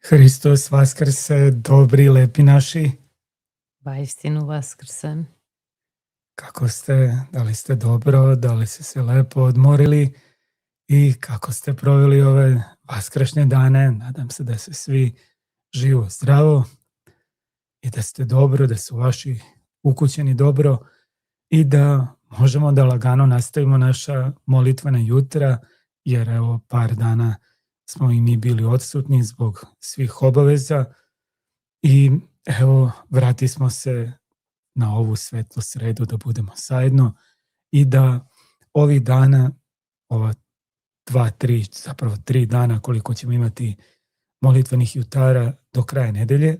Hristos vaskrse, dobri, lepi naši. Vaistinu vaskrsen. Kako ste? Da li ste dobro? Da li ste se lepo odmorili? I kako ste proveli ove vaskršnje dane? Nadam se da se svi živo, zdravo i da ste dobro, da su vaši ukućeni dobro i da možemo da lagano nastavimo naša molitvena jutra, jer evo par dana smo i mi bili odsutni zbog svih obaveza i evo vrati smo se na ovu svetlu sredu da budemo zajedno i da ovih dana, ova 2, 3, zapravo 3 dana koliko ćemo imati molitvenih jutara do kraja nedelje,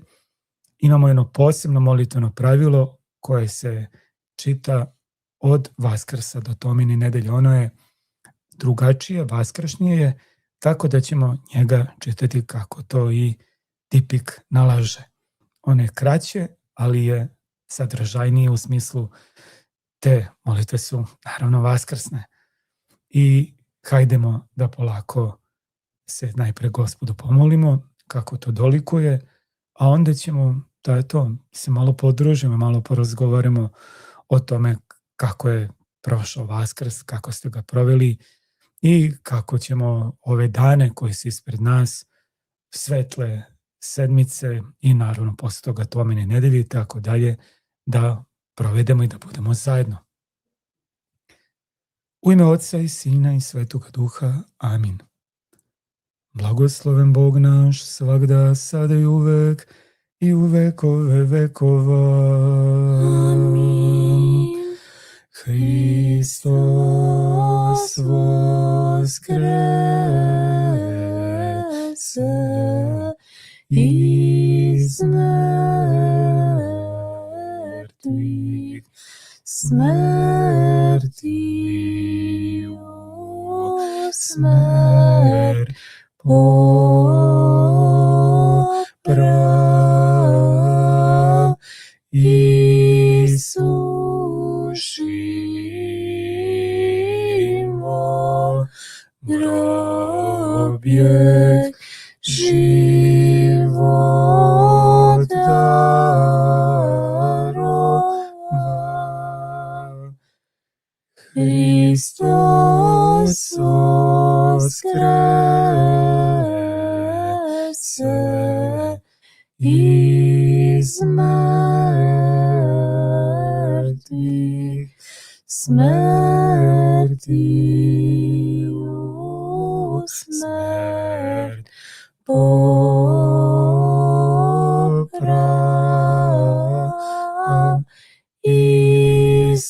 imamo jedno posebno molitveno pravilo koje se čita od Vaskrsa do Tomine nedelje. Ono je drugačije, vaskršnije je, tako da ćemo njega čitati kako to i tipik nalaže. Ono je kraće, ali je sadržajnije u smislu te molitve su naravno vaskrsne. I hajdemo da polako se najpre Gospodu pomolimo kako to dolikuje, a onda ćemo da to se malo podružimo, malo porazgovaramo o tome kako je prošao Vaskrs, kako ste ga proveli i kako ćemo ove dane koji su ispred nas, svetle sedmice i naravno posle toga Tomine nedelje i tako dalje, da provedemo i da budemo zajedno. U ime Otca i Sina i Svetoga Duha. Amin. Blagosloven Bog naš, svagda, sada i uvek, i u vekove vekova. Amin. Hristos vaskrese iz mrtvih, smrti u smrt poprav, isušimo grobje život darova. Hristos vaskrese iz mrtvih, smrti u smrt poprav, isušimo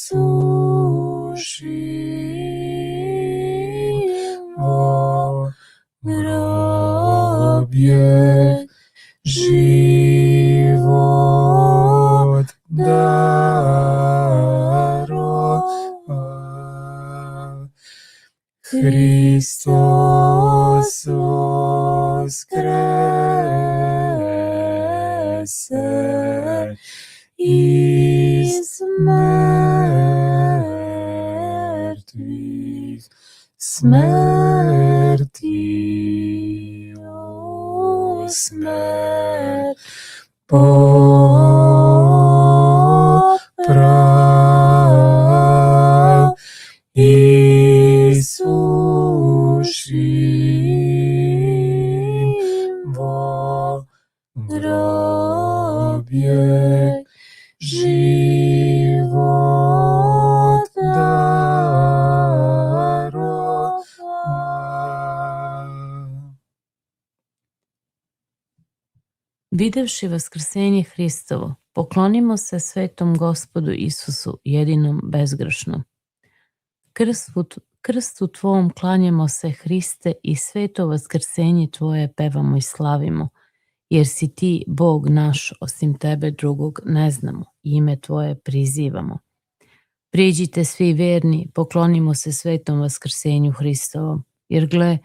grobje život darova. Hristos vaskrese iz mrtvih, smrti u smrt poprav, isušimo grobje vijek, život darova. Videvši vaskrsenje Hristovo, poklonimo se svetom Gospodu Isusu, jedinom bezgrešnom. Krstu Tvom klanjamo se, Hriste, i sveto vaskrsenje Tvoje pevamo i slavimo, jer si Ti, Bog naš, osim Tebe drugog ne znamo, ime Tvoje prizivamo. Priđite svi verni, poklonimo se svetom vaskrsenju Hristovom, jer gle,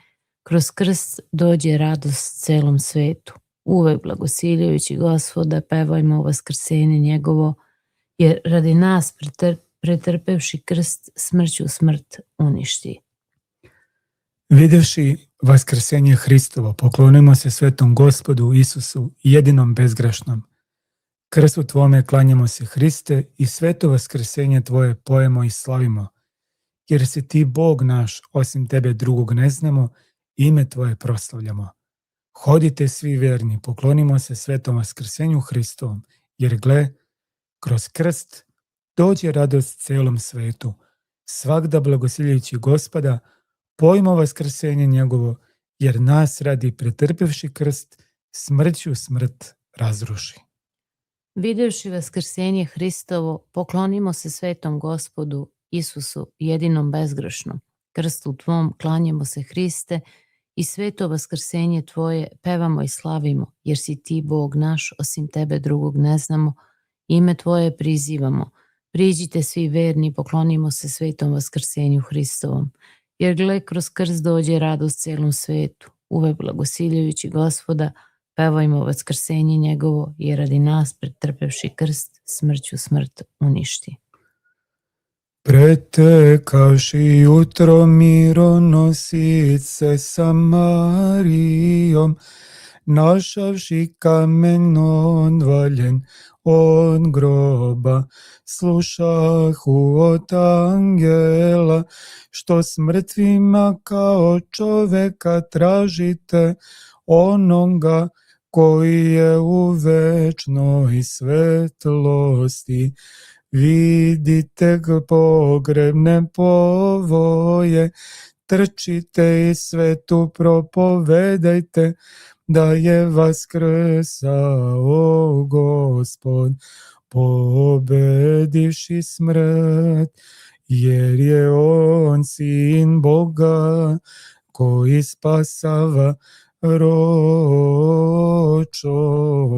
kroz krst dođe radost celom svetu. Uvek blagosiljajući Gospoda pevajmo vaskrsenje njegovo, jer radi nas pretrpevši krst smrću smrt uništi. Videvši vaskrsenje Hristovo, poklonimo se svetom Gospodu Isusu, jedinom bezgrešnom. Krstu Tvome klanjamo se, Hriste, i sveto vaskrsenje Tvoje pojemo i slavimo, jer si Ti, Bog naš, osim Tebe drugog ne znamo, ime Tvoje proslavljamo. Hodite svi verni, poklonimo se svetom vaskrsenju Hristovom, jer gle, kroz krst dođe radost celom svetu. Svagda blagosiljajući Gospoda, pojmo vaskrsenje njegovo, jer nas radi pretrpevši krst smrću smrt razruši. Videvši vaskrsenje Hristovo, poklonimo se svetom Gospodu Isusu, jedinom bezgrešnom. Krstu Tvom klanjamo se, Hriste, i sveto vaskrsenje Tvoje pevamo i slavimo, jer si Ti, Bog naš, osim Tebe drugog ne znamo, ime Tvoje prizivamo. Priđite svi verni, poklonimo se svetom vaskrsenju Hristovom, jer gle, kroz krst dođe radost celom svetu. Uvek blagosiljajući Gospoda, pevajmo vaskrsenje njegovo, jer radi nas pretrpevši krst smrću smrt uništi. Pretekavši jutro mironosice sa Marijom, našavši kamen odvaljen od groba, slušahu od angela, što s mrtvima kao čoveka tražite, onoga koji je u večnoj svetlosti. Vidite pogrebne povoje, trčite i svetu propovedajte, da je vaskrsao Gospod, pobedivši smrt, jer je on sin Boga, koji spasava rod čovečanski.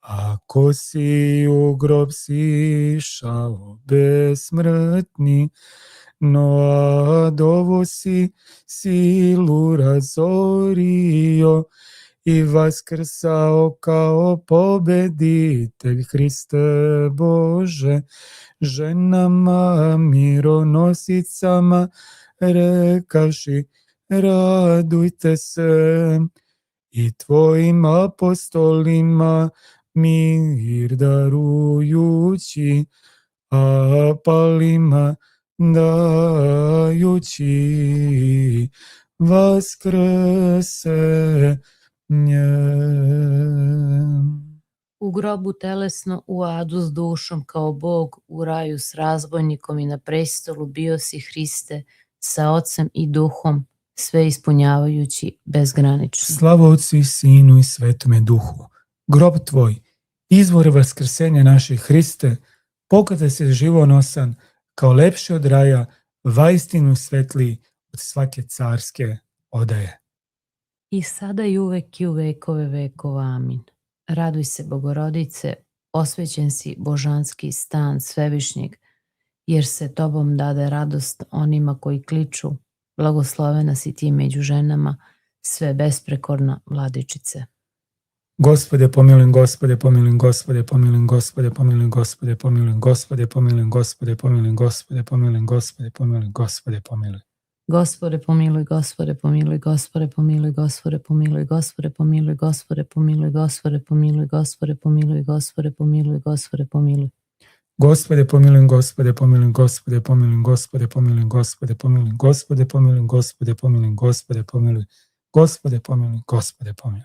Ako si u grob sišao besmrtni, no adovu si silu razorio i vaskrsao kao pobeditelj, Hriste Bože, ženama mironosicama rekaši radujte se, i Tvojim apostolima mir darujući, a palima dajući vaskrese njem. U grobu telesno, u adu s dušom kao Bog, u raju s razbojnikom i na prestolu bio si, Hriste, sa Ocem i Duhom, sve ispunjavajući bezgranično. Slava Otcu i Sinu i Svetome Duhu. Grob Tvoj, izvor vaskrsenja naših, Hriste, pokazaj se živonosan, kao lepši od raja, vaistinu svetliji od svake carske odaje. I sada i uvek i u vekove vekova. Amin. Raduj se, Bogorodice, osvećen si božanski stan Svevišnjeg, jer se Tobom dade radost onima koji kliču, blagoslovena si Ti među ženama, sve besprekorna Vladičice. Gospode pomiluj, Gospode pomiluj, Gospode pomiluj, Gospode pomiluj, Gospode pomiluj, Gospode pomiluj, Gospode pomiluj, Gospode pomiluj, Gospode pomiluj, Gospode pomiluj. Gospode pomiluj, Gospode pomiluj, Gospode pomiluj, Gospode pomiluj, Gospode pomiluj, Gospode pomiluj, Gospode pomiluj, Gospode pomiluj, Gospode pomiluj, Gospode pomiluj. Gospode pomiluj, Gospode pomiluj, Gospode pomiluj, Gospode pomiluj, Gospode pomiluj, Gospode pomiluj, Gospode pomiluj, Gospode pomiluj, Gospode pomiluj, Gospode pomiluj.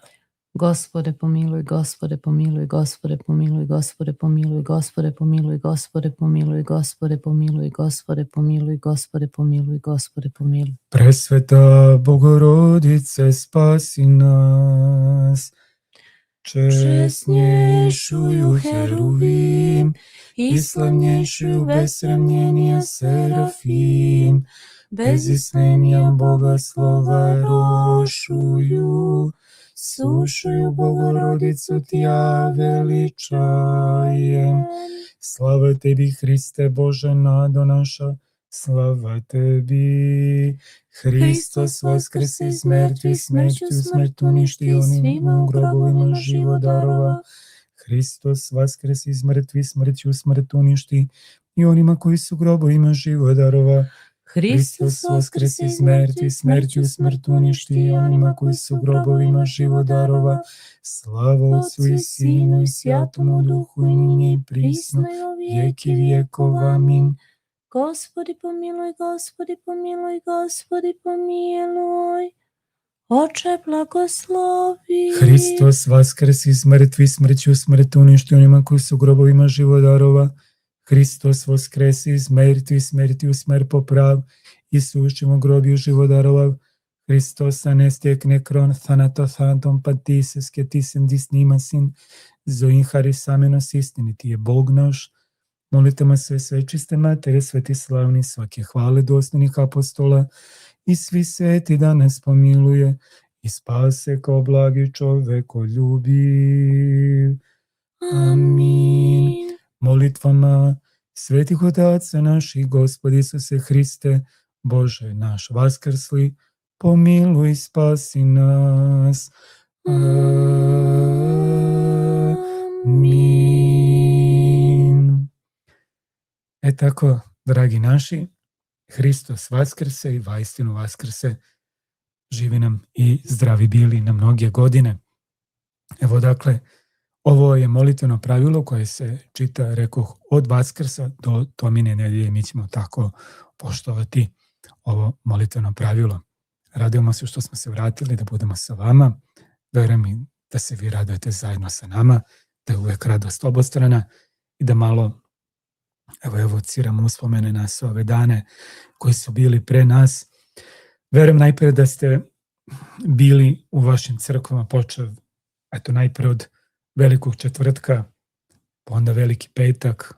Gospode pomiluj, Gospode pomiluj, Gospode pomiluj, Gospode pomiluj, Gospode pomiluj, Gospode pomiluj, Gospode pomiluj, Gospode pomiluj, Gospode pomiluj, Gospode pomiluj. Presveta Bogorodice, spasi nas. Česnješuju heruvim i slavnješuju bez sravnjenja serafim, bezislenja Boga slova rošuju, slušaju Bogorodicu tja veličajem. Slava tebi, Hriste Bože, nado naša, slava tebi. Hristos vaskrese iz mrtvih, smrću smrt uništi, onima u grobovima život darova. Hristos vaskrese iz mrtvih, smrću smrt uništi, i onima koji su u grobovima život darova. Hristos vaskrese iz mrtvih, smrću smrt uništi, i onima koji su u grobovima život darova. Slava Otcu i Sinu i Svjatomu Duhu, i ninje i prisno, vijeki vijekova. Amin. Gospodi pomiluj, Gospodi pomiluj, Gospodi pomiluj. Oče blagoslovi. Hristos vaskrese iz mrtvih, smrću smrt uništi, onima koji su u grobovima život darova. Hristos vaskrese iz mrtvih, smrću smrt poprav, i sušćemo grobiju život darova. Hristos anestek nekron, thanatom patises, ketisem disnimasin, zoin harisamenos istiniti je Bog naš. Molitama sve čiste matere, sveti slavni, svake hvale dostojnih apostola i svi sveti da nas pomiluje i spase kao blagi čovekoljubiv. Amin. Molitvama svetih otaca naših, Gospodi Isuse Hriste, Bože naš vaskrsli, pomiluj, spasi nas. Amin. Tako, dragi naši, Hristos vaskrse i vaistinu vaskrse, živi nam i zdravi bili na mnoge godine. Evo dakle, ovo je molitveno pravilo koje se čita, rekoh, od Vaskrsa do Tomine nedelje. Mi ćemo tako poštovati ovo molitveno pravilo. Radujemo se što smo se vratili da budemo sa vama. Verujem i da se vi radujete zajedno sa nama, da je uvek radost obostrana i da malo evociramo uspomene na sve ove dane koji su bili pre nas. Verujem najpre da ste bili u vašim crkvama, počev najpre od Velikog četvrtka, pa onda Veliki petak,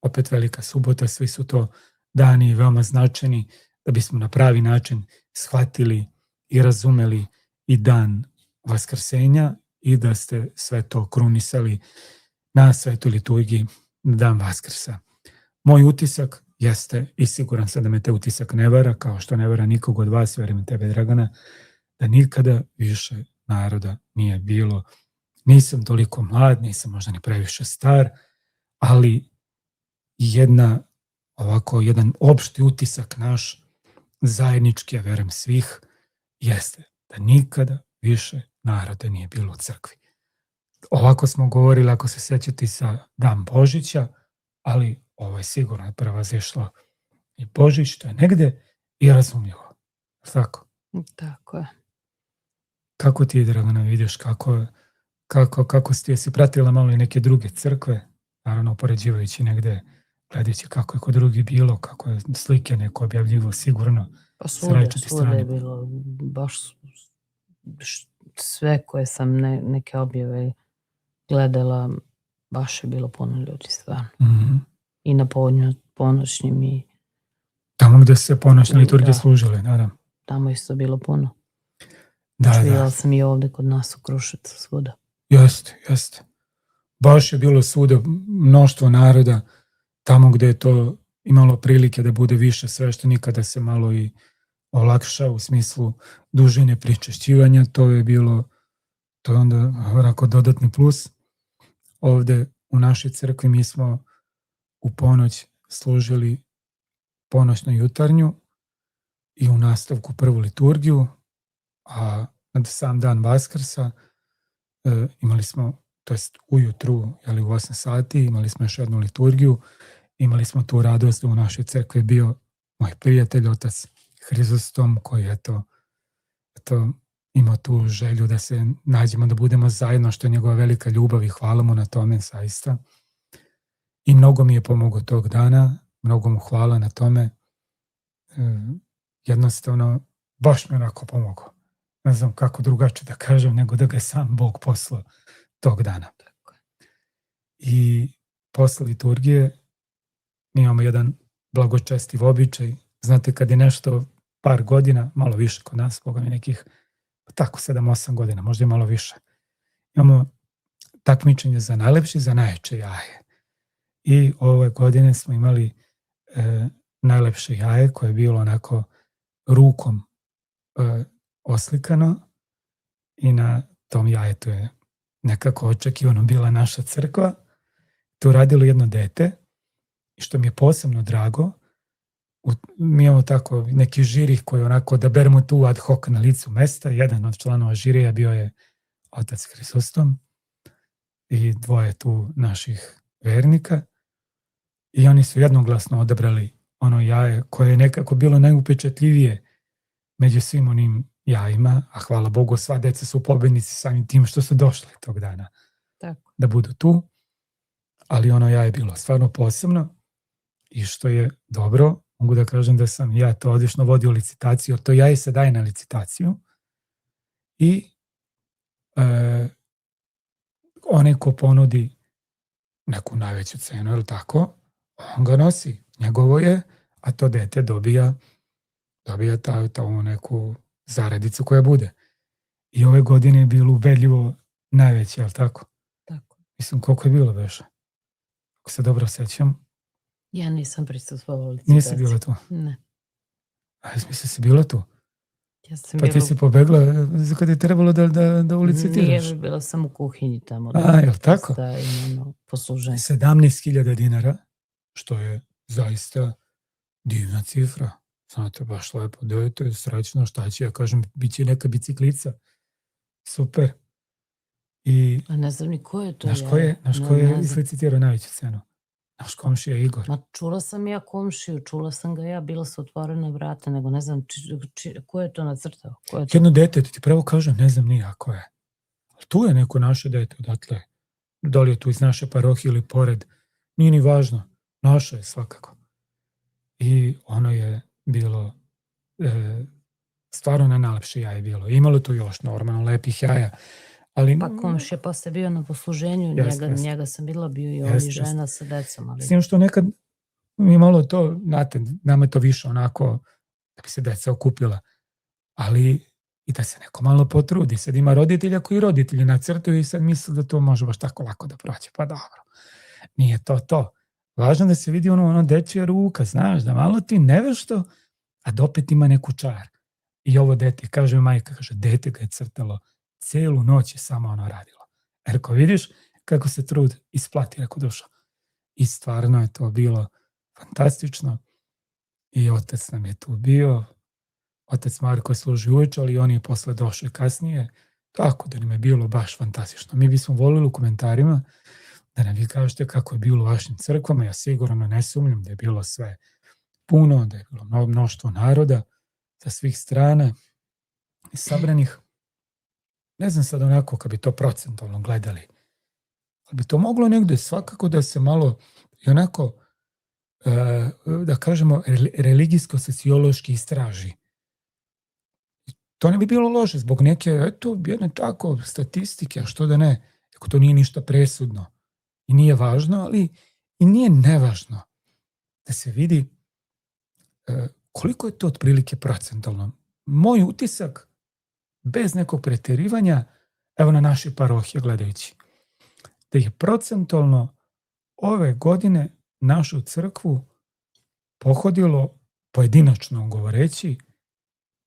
opet Velika subota. Svi su to dani veoma značajni da bismo na pravi način shvatili i razumeli i dan Vaskrsenja i da ste sve to krunisali na svetoj liturgiji na dan Vaskrsa. Moj utisak jeste, i siguran sam da me te utisak ne vara, kao što ne vara nikog od vas, verujem tebe, Dragana, da nikada više naroda nije bilo. Nisam toliko mlad, nisam možda ni previše star, ali jedan opšti utisak naš, zajednički, ja verujem svih, jeste da nikada više naroda nije bilo u crkvi. Ovako smo govorili, ako se sjećate, sa Dan Božića, ali ovo je sigurno prevazišlo i Božić, to je negde i razumljivo. Tako? Tako je. Kako ti, Dragana, vidiš kako si pratila malo i neke druge crkve, naravno upoređivajući negde, gledajući kako je kod drugih bilo, kako je slike neko objavljivo, sigurno. Pa svuda je bilo, baš sve koje sam neke objave gledala, baš je bilo puno ljudi, stvarno. Mm-hmm. I na ponoćnim i... Tamo gde se ponoćne liturgije služile, da. Tamo isto bilo puno. Da. Čujela sam i ovde kod nas u Kruševcu, svuda. Jeste. Baš je bilo svuda mnoštvo naroda, tamo gde je to imalo prilike da bude više sveštenika, da se malo i olakša u smislu dužine pričešćivanja. To je onda onako dodatni plus. Ovde u našoj crkvi mi smo u ponoć služili ponoćnu jutarnju i u nastavku prvu liturgiju, a na sam dan Vaskrsa imali smo, to jest ujutru, u 8 sati, imali smo još jednu liturgiju imali smo tu radost u našoj crkvi, bio moj prijatelj, otac Hrizostom, koji je to imao tu želju da se nađemo, da budemo zajedno, što je njegova velika ljubav i hvala mu na tome, zaista. I mnogo mi je pomogao tog dana, mnogo mu hvala na tome. Jednostavno, baš mi onako pomogao. Ne znam kako drugačije da kažem, nego da ga je sam Bog poslao tog dana. I posle liturgije mi imamo jedan blagočestiv običaj. Znate, kad je nešto par godina, malo više kod nas, Boga mi nekih tako 7-8 godina, možda i malo više, imamo takmičenje za najlepše i za najjače jaje. I ove godine smo imali najlepše jaje koje je bilo onako rukom oslikano i na tom jajetu je nekako očekivano bila naša crkva. To radilo jedno dete i što mi je posebno drago, mi imamo tako neki žiri koji onako da beremo tu ad hoc na licu mesta. Jedan od članova žirija bio je otac Hrisostom i dvoje tu naših vernika i oni su jednoglasno odabrali ono jaje koje je nekako bilo najupečatljivije među svim onim jajima, a hvala Bogu sva deca su pobednici samim tim što su došli tog dana Tako. da budu tu, ali ono jaje je bilo stvarno posebno i što je dobro, mogu da kažem da sam ja to odlično vodio licitaciju, to jaje se daje na licitaciju i onaj ko ponudi neku najveću cenu, ili tako, on ga nosi, njegovo je, a to dete dobija ta neku zaradicu koja bude. I ove godine je bilo ubedljivo najveće, ali tako? Tako. Mislim, koliko je bilo veše? Ako se dobro sećam. Ja nisam prisustvovala licitaciji. Nisi bila tu? Ne. A mislim si bila tu? Ja sam Pa ti si pobegla kada je trebalo da ulicitiraš? Nije, bila sam u kuhinji tamo. A, jel tako? Da imamo posluženje. 17.000 dinara, što je zaista divna cifra. Znate, baš lepo dete, srećno, šta će, ja kažem, bit će neka biciklica. Super. I A ne znam ni ko je to. Naš ko je izlicitirao najveću cenu? Naš komšija Igor. Ma čula sam ja komšiju, čula sam ga ja, bila su otvorena vrata, nego ne znam ko je to nacrtao. Jedno dete, ti pravo kažem, ne znam ni ja ko je. Ali tu je neko naše dete, odatle. Da li je tu iz naše parohije ili pored, nije ni važno. Naše je svakako. I ono je bilo stvarno na najlepše jaje bilo. Imalo tu još normalno lepih jaja. Ali, pa komšija posle bio na posluženju, njega sam bila, bio i ovdje žena sa decom. Ali... S tim što nekad mi malo to, znate, nama je to više onako da bi se deca okupila. Ali i da se neko malo potrudi. Sad ima roditelja koji roditelji nacrtuju i sad misle da to može baš tako lako da prođe. Pa dobro, nije to. Važno da se vidi ono dečija ruka, znaš, da malo ti nevešto, a da opet ima neku čar. I ovo dete, kaže majka, dete ga je crtalo, celu noć je samo ono radilo. Jer ko vidiš kako se trud isplati, ako duša. I stvarno je to bilo fantastično. I otac nam je tu bio, otac Marko je služio uveče, ali on je posle došao kasnije, tako da nam je bilo baš fantastično. Mi bismo volili u komentarima da nam vi kažete kako je bilo u vašim crkvama. Ja sigurno ne sumnjam da je bilo sve puno, da je bilo mnoštvo naroda sa svih strana i sabranih. Ne znam sad onako kad bi to procentualno gledali, ali bi to moglo negde svakako da se malo i onako, da kažemo, religijsko-sociološki istraži. To ne bi bilo loše zbog neke, jedne tako statistike, a što da ne, ako to nije ništa presudno i nije važno, ali i nije nevažno da se vidi koliko je to otprilike procentualno. Moj utisak, bez nekog pretjerivanja, evo na naše parohije gledajući, da je procentualno ove godine našu crkvu pohodilo, pojedinačno govoreći,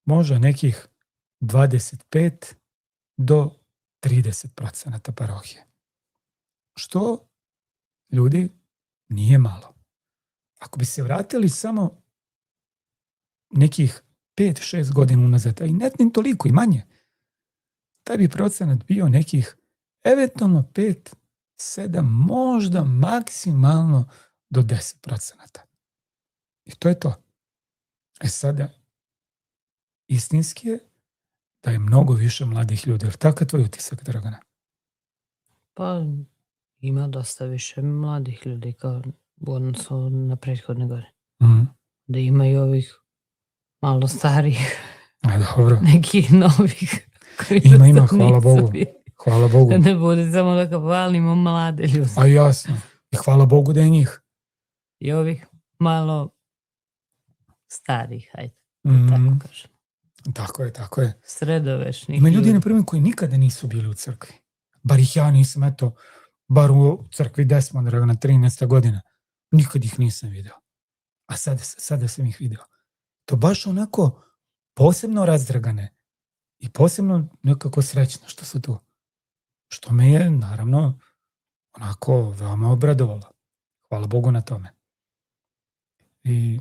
možda nekih 25 do 30% parohije. Što, ljudi, nije malo. Ako bi se vratili samo nekih 5-6 godina unazad, a i ne toliko i manje, taj bi procenat bio nekih eventualno 5-7, možda maksimalno do 10%. I to je to. E sada, istinski je da je mnogo više mladih ljudi. Je li tako tvoj utisak, Dragana? Pa ima dosta više mladih ljudi kao u odnosu na prethodne godine. Mhm. Da ima i ovih malo starijih, Dobro. nekih novih. koji Ima, isto hvala nisu Bogu. bili. Hvala Bogu. Da ne bude samo da kao hvalimo mlade ljude. A jasno. I hvala Bogu da je njih. I ovih malo starih, hajde, Mhm. tako kažem. Tako je. Sredovešnih Ima ljudi, ljudi. na primjer, koji nikada nisu bili u crkvi. Bar ih ja nisam, eto, bar u crkvi Desmond Dragana 13. godina. Nikad ih nisam video. A sada sam ih video. To baš onako posebno razdragane i posebno nekako srećno što su tu. Što me je, naravno, onako veoma obradovalo. Hvala Bogu na tome. I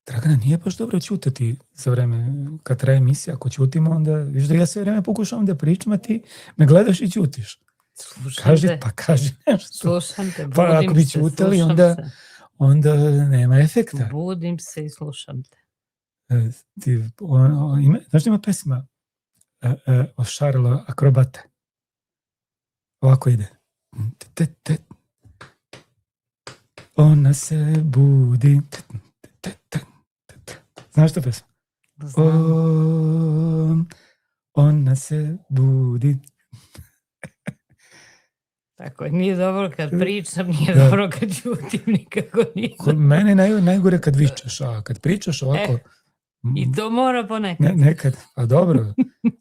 Dragana, nije baš dobro ćutati za vreme kad traje emisija. Ako ćutimo, onda viš da ja sve vreme pokušavam da pričam, a ti me gledaš i ćutiš. Slušam Kaži, te, pa kaži nešto. slušam te, Pa ako budim bi se, ćutali, slušam onda- se. Onda nema efekta. Budim se i slušam te. Znaš da ima pesma o Šarlo Akrobate? Ovako ide. Ona se budi. Znaš to pesma? Znam. Ona se budi. Tako je, nije dobro kad pričam, nije Da. dobro kad ćutim, nikako nije. Kod mene je najgore kad vičeš, a kad pričaš ovako... I to mora ponekad. Nekad, pa dobro.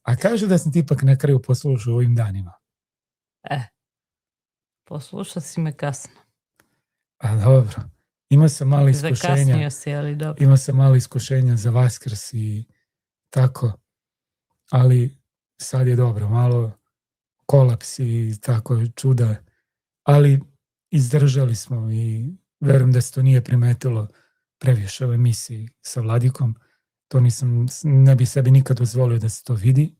A kažu da sam ti ipak na kraju poslušao u ovim danima. Poslušao si me kasno. A dobro. Imao sam malo iskušenja. Zakasnio si, ali dobro. Imao sam malo iskušenja za Vaskrs i tako. Ali sad je dobro. Malo kolaps i tako čuda. Ali izdržali smo i verujem da se to nije primetilo previše u emisiji sa Vladikom. To ne bi sebi nikad dozvolio da se to vidi.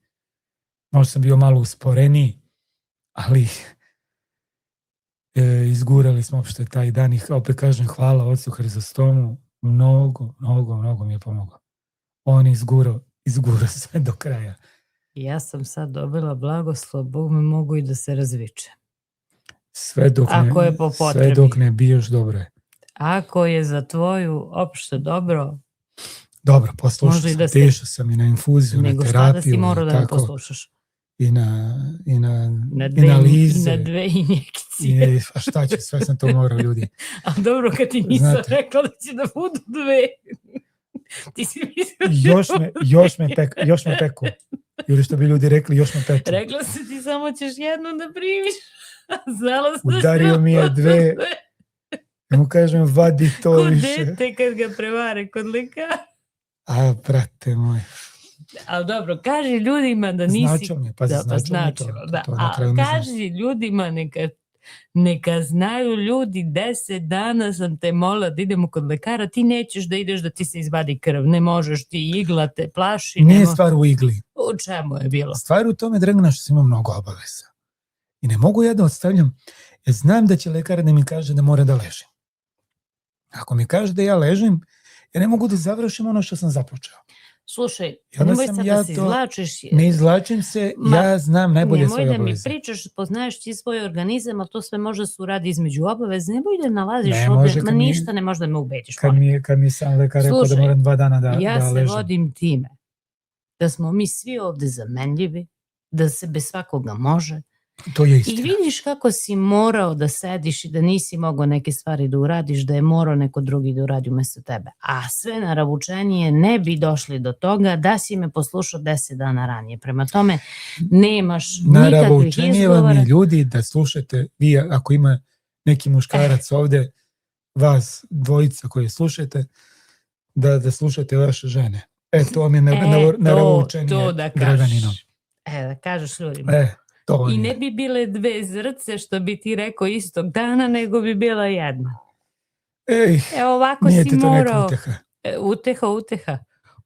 Možda sam bio malo usporeniji, ali izgurali smo uopšte taj dan i opet kažem hvala Otcu Hrizostomu. Mnogo mi je pomogao. On je izgurao sve do kraja. Ja sam sad dobila blagoslov, Bog me mogu i da se razviče. Sve Ako je po potrebi. dok ne biješ, dobro je. Ako je za tvoju opšte dobro, Dobro, poslušao Može i sam, da se- tešao sam i na infuziju, nego na šta da si terapiju, morao da me tako, poslušaš. i na Na analize. dve injekcije. A šta ću, sve sam to morao, ljudi. A dobro kad ti nisam Znate. rekla da će da budu dve. Ti si mislila Još me peku. Ili što bi ljudi rekli, još me peku. Rekla si ti samo ćeš jednu da primiš. Znala sam Udario mi je dve. Ja mu kažem, vadi to Kod više. dete kad ga prevare kod lekara. A, brate moj. Ali dobro, kaži ljudima da nisi... Značio mi je, pazi, Da, pa značio mi je to. značilo, da. To na A kraju mi znači. kaži ljudima neka znaju ljudi 10 dana sam te molila da idemo kod lekara, ti nećeš da ideš da ti se izvadi krv, ne možeš ti, igla te plaši. Nije stvar u igli. U čemu je bilo? Stvar u tome, Dragana, što sam imao mnogo obaveza. I ne mogu ja da ostavljam, jer znam da će lekar da mi kaže da mora da ležim. Ako mi kaže da ja ležim, ja ne mogu da završim ono što sam započeo. Slušaj, I onda nemoj sam sad ja da se to- izvlačiš. Ne izvlačim se, ja znam najbolje Nemoj svoje da mi obaveze. pričaš, poznaješ ti svoj organizam, ali to sve može se uradi između obaveze. Nemoj da nalaziš Ne ovde, može ma kad mi- ništa ne može da me ubediš. Kad mi sam lekar rekao da Slušaj, moram 2 dana da Ja se ležim. vodim time da smo mi svi ovde zamenljivi, da se bez svakoga može. To je I istina. vidiš kako si morao da sediš i da nisi mogao neke stvari da uradiš, da je morao neko drugi da uradi umesto tebe. A sve naravučenije ne bi došli do toga da si me poslušao 10 dana ranije. Prema tome, nemaš nikakvih Naravučenije vam izgovora. je, ljudi, da slušate, vi ako ima neki muškarac ovde, vas dvojica koji slušate, da slušate vaše žene. To vam je naravučenije to da Draganinom. kažeš. Da kažeš ljudima. To vam I je. ne bi bile dve zrce što bi ti rekao istog dana, nego bi bila jedna. Ej, Ovako nije si ti to neka morao. uteha. Uteha.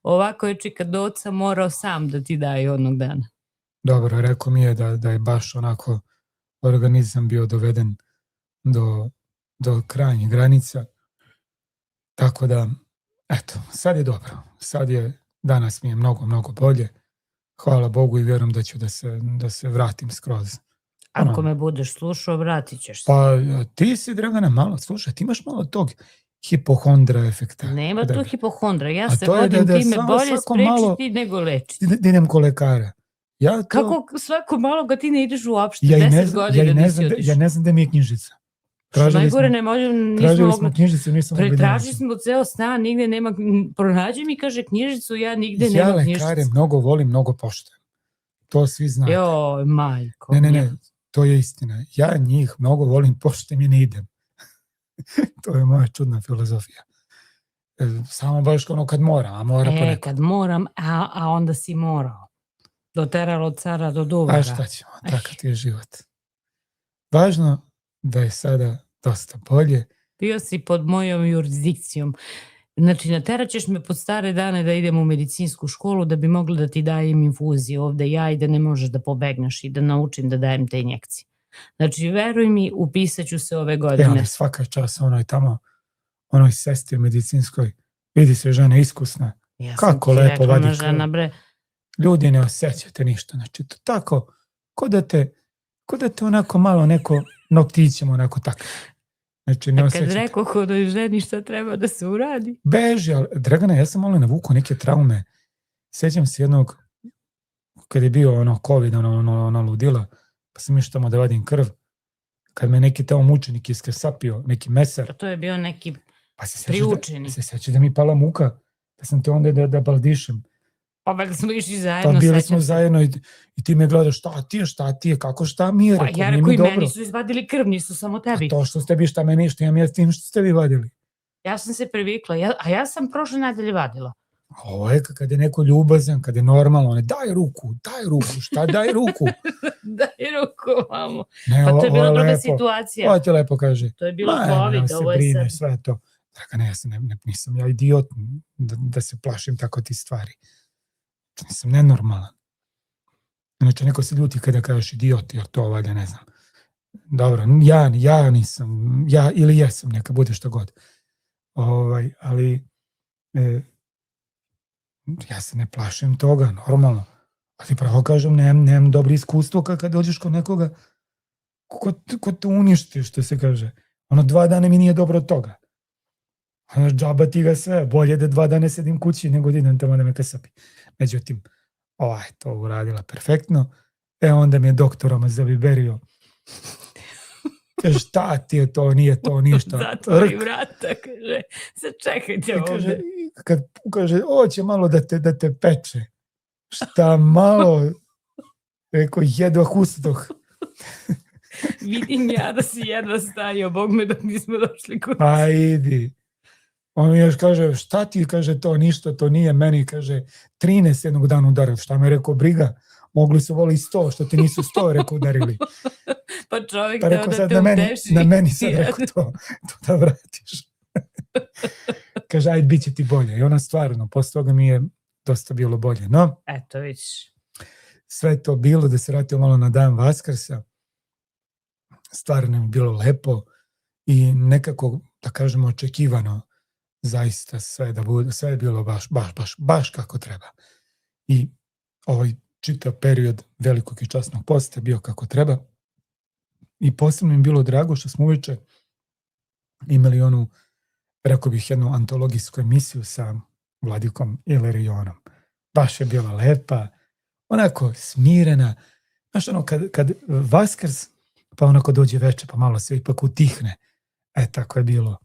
Ovako je čika doca morao sam da ti daje onog dana. Dobro, rekao mi je da je baš onako organizam bio doveden do do krajnjih granica. Tako da, eto, sad je dobro. Danas mi je mnogo, mnogo bolje. Hvala Bogu i vjerujem da ću da se vratim skroz. Ako me budeš slušao, vratit ćeš se. Pa ti si, Dragana, malo, slušaj, ti imaš malo tog hipohondra efekta. Nema tu hipohondra. Ja A se to je vodim da time samo bolje svako malo- sprečiti nego lečiti. Da idem ko lekara. Kako svako malo ga ti ne ideš uopšte? Ja 10 godina nisi otišao. ne znam da mi je knjižica. Što najgore ne možemo, nismo Tražili smo mogli. knjižicu, nismo mogli da Pretražili nađemo. smo ceo stan, nigde nema, pronađi mi, kaže, knjižicu, ja nigde Ja nema lekare knjižicu. mnogo volim, mnogo poštujem. To svi znate. Joj, majko. Ne, to je istina. Ja njih mnogo volim, poštujem i ne idem. To je moja čudna filozofija. Samo baš ono kad moram, a mora ponekad. Kad moram, a onda si morao. Doteralo cara do duvara. A šta ćemo, takav ti je život. Važno da je sada dosta bolje. Bio si pod mojom jurisdikcijom. Znači, naterat ćeš me pod stare dane da idem u medicinsku školu da bi mogla da ti dajem infuziju ovde ja i da ne možeš da pobegneš i da naučim da dajem te injekcije. Znači, veruj mi, upisat ću se ove godine. Ali svaka čast onoj sestri medicinskoj, vidi se žena iskusna. Ja Kako sam ti lepo rekla, vadi ona žena, krv. bre. Ljudi ne osjećate ništa. Znači, to tako, ko da te onako malo neko noktićem onako tako. Znači, ne A kad osjećate. rekao hodoj ženi šta treba da se uradi. Beži, ali Dragana, ja sam malo navukao neke traume. Sjećam se jednog, kad je bio ono COVID, ono ludila, pa sam išao tamo da vadim krv. Kad me neki tamo mučenik iskrsapio, neki mesar. Pa to je bio neki Pa se priučeni. sjeća da mi pala muka, pa sam te onda da baldišem. Pa valjda smo išli Pa zajedno, bili sećam smo se. zajedno i ti me gledaš, šta ti je, kako šta mi je, Pa rekao, ja nije rekao mi i dobro. meni su izvadili krv, nisu samo A tebi. to što ste vi, šta meni, što imam ja s tim što ste vi vadili. Ja sam se privikla, a ja sam prošle nedelje vadila. A ovo je kad je neko ljubazan, kad je normalno, on je daj ruku, šta daj ruku. Daj ruku, mamo. Ne, Pa to je bila druga lepo. situacija. Ovo ti lepo kaže. To je bilo Ma, COVID, nema se ovo je brine, sad. sve to. Dragana, nisam ja idiot da se plašim tako ti stvari. Nisam nenormalan. Znači, neko se ljuti kada kažeš idiot, jer to valjda ne znam. Dobro, ja nisam, ili jesam, neka bude što god. Ali ja se ne plašim toga, normalno. Ali pravo kažem, nemam dobro iskustvo kad dođeš kod nekoga ko te uništi, što se kaže. 2 dana mi nije dobro od toga. Džaba ti ga sve, bolje da 2 dana sedim kući nego da idem tamo da me kasapi. Međutim, to uradila perfektno. Onda mi je doktorama zaviberio. Kaže, šta ti je to, nije to ništa. Zatvori vrata, kaže, sačekajte ovde. Kad kaže, hoće malo da te peče. Šta malo, rekao, jedva hustoh. Vidim ja da si jedva stajao, Bog me dok nismo došli kod. Pa idi. On mi još kaže, šta ti, kaže, to ništa, to nije meni, kaže, 13 jednog dana udarili. Šta me rekao, briga, mogli su voli 100, što ti nisu 100, rekao, udarili. Pa čovjek Pa da rekao, te sad uteši. na meni sad rekao to da vratiš. Kaže, ajde, bit će ti bolje. I ona stvarno, posle toga mi je dosta bilo bolje. No, Eto, vidiš. sve to bilo, da se vratio malo na dan Vaskrsa, stvarno mi je bilo lepo i nekako, da kažemo, očekivano, zaista sve je bilo baš kako treba. I ovaj čitav period velikog i časnog posta bio kako treba. I posebno mi je bilo drago što smo uveče imali onu, rekao bih, jednu antologijsku emisiju sa Vladikom Ilarijonom. Baš je bila lepa, onako smirena. Znaš, kad Vaskrs, pa onako dođe veče, pa malo se ipak utihne. Tako je bilo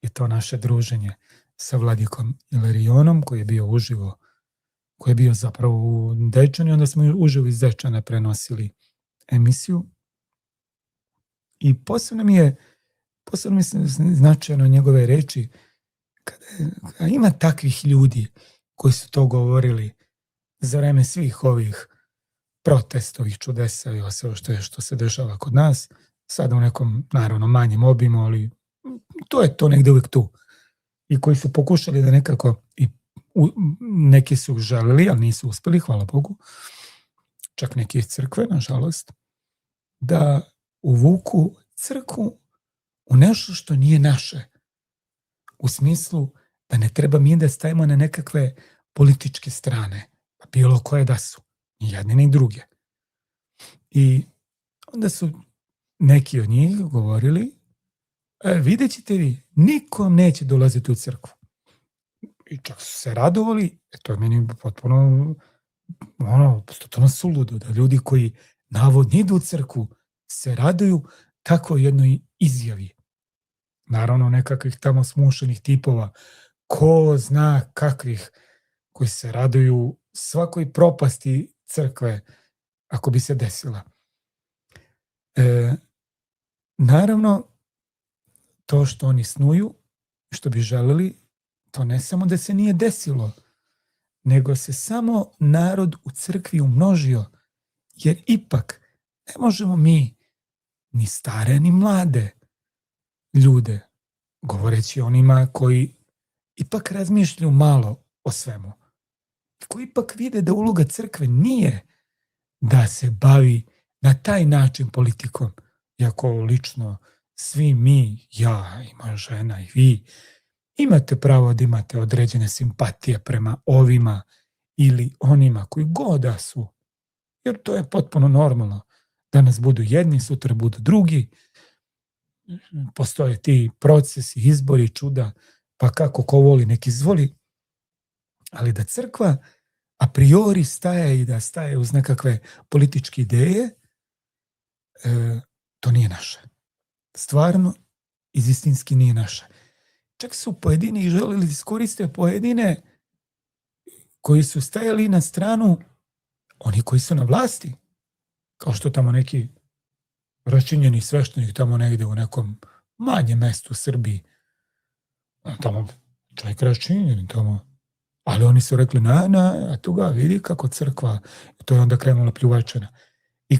i to naše druženje sa Vladikom Ilarijonom, koji je bio uživo, koji je bio zapravo u Dečanu, i onda smo uživo iz Dečana prenosili emisiju. I posebno mi značajno njegove reči, kada ima takvih ljudi koji su to govorili za vreme svih ovih protesta, ovih čudesa i sve što se dešava kod nas, sada u nekom, naravno, manjem obimu, ali to je to negde uvijek tu. I koji su pokušali da nekako, i neki su želeli, ali nisu uspeli, hvala Bogu, čak neki iz crkve, nažalost, da uvuku crkvu u nešto što nije naše. U smislu da ne treba mi da stavimo na nekakve političke strane, pa bilo koje da su, ni jedne ni druge. I onda su neki od njih govorili, vidjet ćete vi, nikom neće dolaziti u crkvu. I čak su se radovali, to je meni potpuno totalno suludo, da ljudi koji navodno idu u crkvu se raduju tako jednoj izjavi. Naravno nekakvih tamo smušenih tipova, ko zna kakvih, koji se raduju svakoj propasti crkve ako bi se desila. Naravno, to što oni snuju, što bi želeli, to ne samo da se nije desilo, nego se samo narod u crkvi umnožio, jer ipak ne možemo mi ni stare ni mlade ljude, govoreći onima koji ipak razmišljaju malo o svemu, koji ipak vide da uloga crkve nije da se bavi na taj način politikom, iako lično svi mi, ja i moja žena i vi, imate pravo da imate određene simpatije prema ovima ili onima koji god da su, jer to je potpuno normalno. Danas budu jedni, sutra budu drugi, postoje ti procesi, izbori, čuda, pa kako ko voli nek izvoli, ali da crkva a priori staje i da staje uz nekakve političke ideje, to nije naše. Stvarno, iz istinski nije naše. Čak su pojedini želeli da iskoriste pojedine koji su stajali na stranu oni koji su na vlasti, kao što tamo neki raščinjeni sveštenik tamo negde u nekom manjem mestu u Srbiji. Tamo čovjek raščinjeni tamo. Ali oni su rekli, a tu ga vidi kako crkva. To je onda krenula pljuvačina. I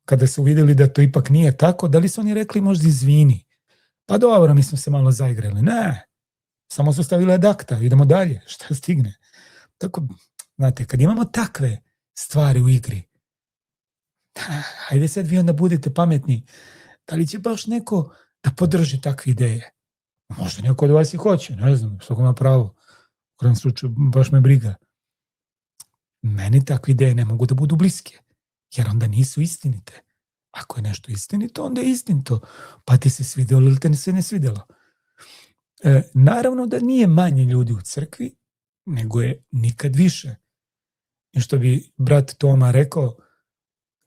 kada su vidjeli da to ipak nije tako, da li su oni rekli možda izvini? Pa dobro, mi smo se malo zaigrali. Ne, samo su stavili ad acta, idemo dalje, šta stigne. Tako, znate, kad imamo takve stvari u igri, hajde sad vi onda budete pametni, da li će baš neko da podrži takve ideje? Možda neko od vas i hoće, ne znam, što ima pravo. U krajem slučaju, baš me briga. Meni takve ideje ne mogu da budu bliske, jer onda nisu istinite. Ako je nešto istinito, onda je istinito. Pa ti se svidjelo ili te se ne svidjelo. Naravno da nije manje ljudi u crkvi, nego je nikad više. I što bi brat Toma rekao,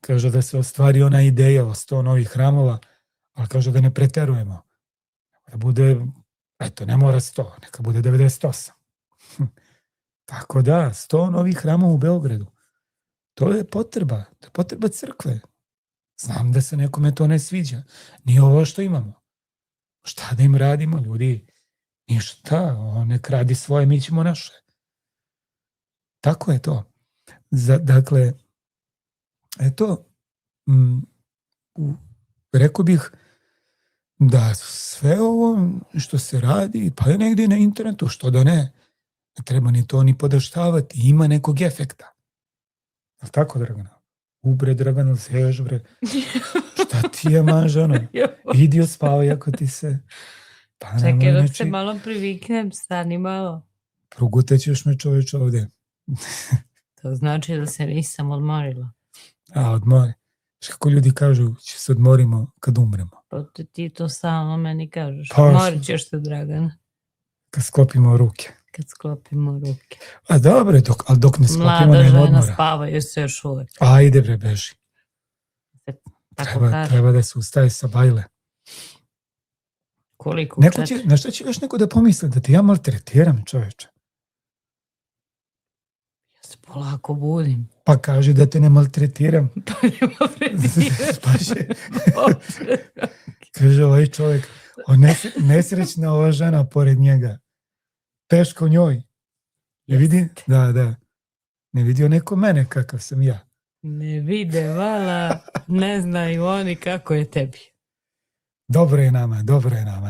kaže da se ostvari ona ideja o 100 novih hramova, ali kaže da ne preterujemo. Da bude, ne mora 100, neka bude 98. Tako da, 100 novih hramova u Beogradu. To je potreba crkve. Znam da se nekome to ne sviđa. Nije ovo što imamo. Šta da im radimo, ljudi? Ništa, nek radi svoje, mi ćemo naše. Tako je to. Dakle, eto, rekao bih da sve ovo što se radi, pa je negdje na internetu, što da ne treba ni to ni podaštavati, ima nekog efekta. Je li tako, Dragana? Ubre, Dragana, seješ, bre. Šta ti je, mažano? Idi ospavaj ako ti se... Pa čekaj, dok se malo priviknem, stani malo. Progutaćeš me, čovječ, ovdje. To znači da se nisam odmorila. Odmori. Kako ljudi kažu, će se odmorimo kad umremo. Pa ti to samo meni kažeš. Odmorit ćeš se, Dragana. Kad sklopimo ruke. A dobro, ali dok ne sklopimo nema odmora. Mlada žena spavaju se još uvek. Ajde bre, beži. Treba da se ustaje sa bajle. Koliko? Na što će još neko da pomisli? Da te ja maltretiram, čoveče? Ja se polako budim. Pa kaže da te ne maltretiram. Pa ne maltretiram. Kaže ovaj čovjek, nesrećna ova žena pored njega. Teško njoj. Ne vidi? Da. Ne vidio neko mene kakav sam ja. Ne vide, vala, ne znaju oni kako je tebi. Dobro je nama,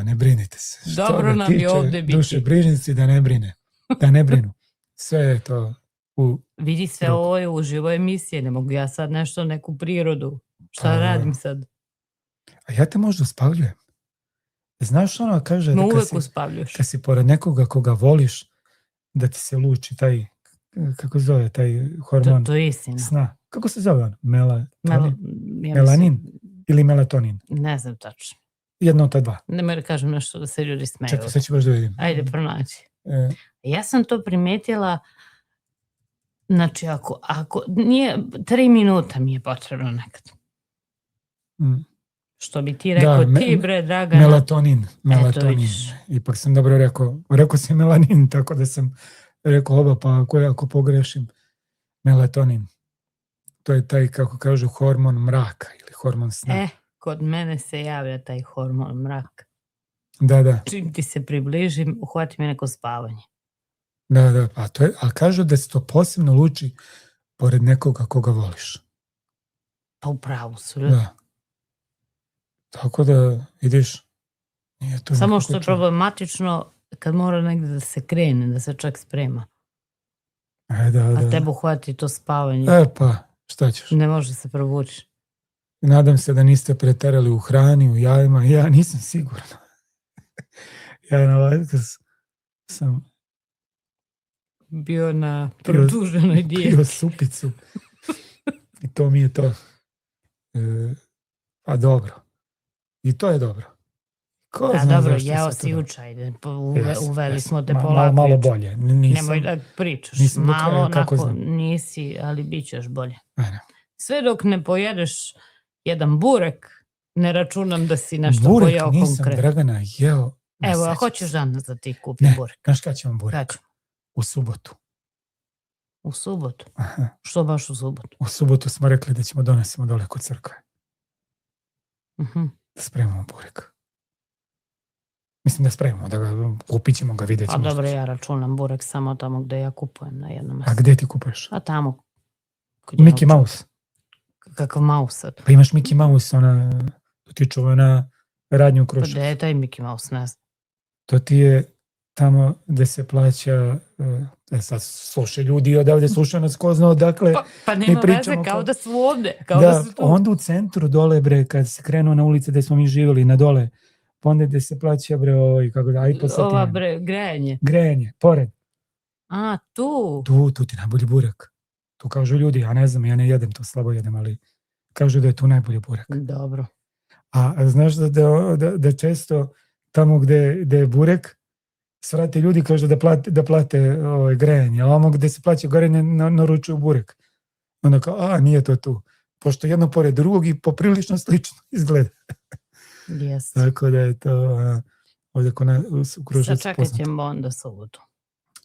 ne brinite se. Dobro nam je ovdje biti. Duše brižnici da ne brinu. Sve je to vidi, sve ovo je uživo emisije, ne mogu ja sad nešto, neku prirodu. Šta radim sad? A ja te možda uspavljujem. Znaš ono kaže Me da uvek uspavljuš. kad si pored nekoga koga voliš, da ti se luči taj, kako se zove, taj hormon To je istina. sna. Kako se zove on? Ja Melanin mislim, ili melatonin? ne znam tačno. Jedno od ta dva. Nemoj da kažem nešto da se ljudi smeju. Čekaj, sad ću baš da vidim. Ajde, pronaći. E, Ja sam to primetila, znači ako nije 3 minuta mi je potrebno nekad. mm, Što bi ti rekao, Da, ti bre, Dragana. melatonin. vidiš. Ipak sam dobro rekao. Rekao si melanin, tako da sam rekao oba, pa ako pogrešim, melatonin. To je taj, kako kažu, hormon mraka ili hormon sna. Kod mene se javlja taj hormon mrak. Da. Čim ti se približim, uhvati me neko spavanje. Da, pa to je, ali kažu da se to posebno luči pored nekoga koga voliš. Pa u pravu su ljudi. Da. Tako da, vidiš, nije to Samo nekako što je čudno. problematično kad mora negde da se krene, da se čak sprema. Da. A tebe uhvati to spavanje. Pa, šta ćeš? Ne može se provući. Nadam se da niste preterali u hrani, u jajima. Ja nisam siguran. Ja na Vaskrs sam Bio na produženoj dijeti. pio supicu. I to mi je to. A dobro. I to je dobro. Ko zna Dobro, zašto jeo se to si da- jučaj. Jesam, Uveli jesam. smo te Malo polako. bolje. Nemoj da pričaš. nisam do kraja, Malo kako onako znam. nisi, ali bit ćeš bolje. Ne. Sve dok ne pojedeš jedan burek, ne računam da si nešto Burek pojeo nisam, konkretno. Dragana, jeo. ne Evo, a sećam hoćeš se. danas da ti kupim Ne, burek? znaš kada ćemo burek? Kad ćemo? U subotu. U subotu. Aha. Što baš u subotu? U subotu smo rekli da ćemo donesemo dole kod crkve. Mhm. Da spremamo burek. Mislim da spremamo, da ga kupit ćemo ga, vidjet A ćemo. dobro, ja računam burek samo tamo gde ja kupujem na jednom A mjestu. gde ti kupuješ? A tamo. kod Mickey jednog čovjeka. Mouse. Kakav Mouse sad? Pa imaš Mickey Mouse, to ti čuva na radnju Pa Kruševac. gde je taj Mickey Mouse, ne znam. To ti je tamo gde se plaća, sad slušaju ljudi odavde, slušaju nas ko zna odakle. Pa nema veze, pričamo kao kao- da su ovde. Kao da su tu. onda u centru dole, bre, kad se krenuo na ulice gde smo mi živjeli, na dole, pa onda gde se plaća, bre, iPod Ova satine. bre, grejanje. Grejanje, pored. A, tu. Tu ti najbolji burek. Tu kažu ljudi, ja ne znam, ja ne jedem to, slabo jedem, ali kažu da je tu najbolji burek. Dobro. A znaš da često tamo gde je burek, svrate ljudi kažu da plate grejanje, a ovamo gde se plaća grejanje naručuju burek. Onda kao, nije to tu. Pošto jedno pored drugog i poprilično slično izgleda. Jes. Tako da je to ovdje kod nas u Kruševcu Sačekat poznato. ćemo onda subotu.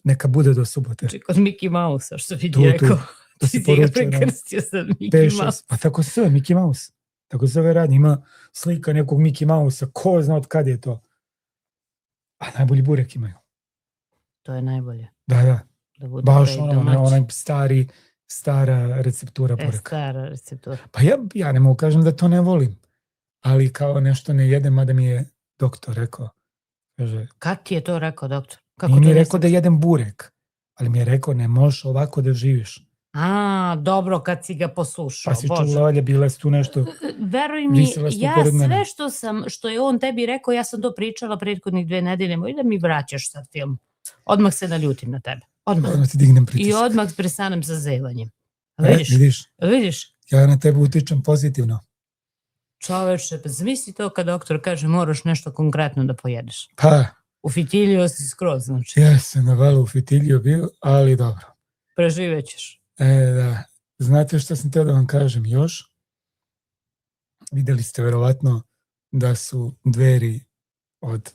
Neka bude do subote. Znači, kod Mickey Mouse-a, što bi Tu, ti rekao. To Ti se ga poručuje nam. prekrstio sa Mickey Mouse. Pa tako se zove Mickey Mouse. Tako se zove radnje. Ima slika nekog Mickey Mouse-a. Ko zna od kad je to? A najbolji burek imaju. To je najbolje. Da. Da bude Baš taj onaj domaći. stara receptura bureka. Stara receptura. Pa ja ne mogu kažem da to ne volim. Ali kao nešto ne jedem, mada mi je doktor rekao. Kaže, Kad ti je to rekao, doktor? nije mi to rekao nisam- da jedem burek. Ali mi je rekao, ne možeš ovako da živiš. A, dobro, kad si ga poslušao. Pa si Bože. čula, valja, bila si tu nešto. Veruj mi, Visela si tu ja pored mene. sve što je on tebi rekao, ja sam to pričala prethodnih 2 nedelje, moj da mi vraćaš sad film. Odmah se naljutim na tebe. Odmah. Odmah ti dignem I pritisak. odmah prestanem sa zevanjem. Vidiš, Vidiš, ja na tebe utičem pozitivno. čoveče, pa zamisli to kad doktor kaže moraš nešto konkretno da pojedeš. Pa, Ufitilio si skroz, znači. ja sam na valu u fitilju bio, ali dobro. Preživećeš. Da. Znate što sam teo da vam kažem još? Videli ste verovatno da su dveri od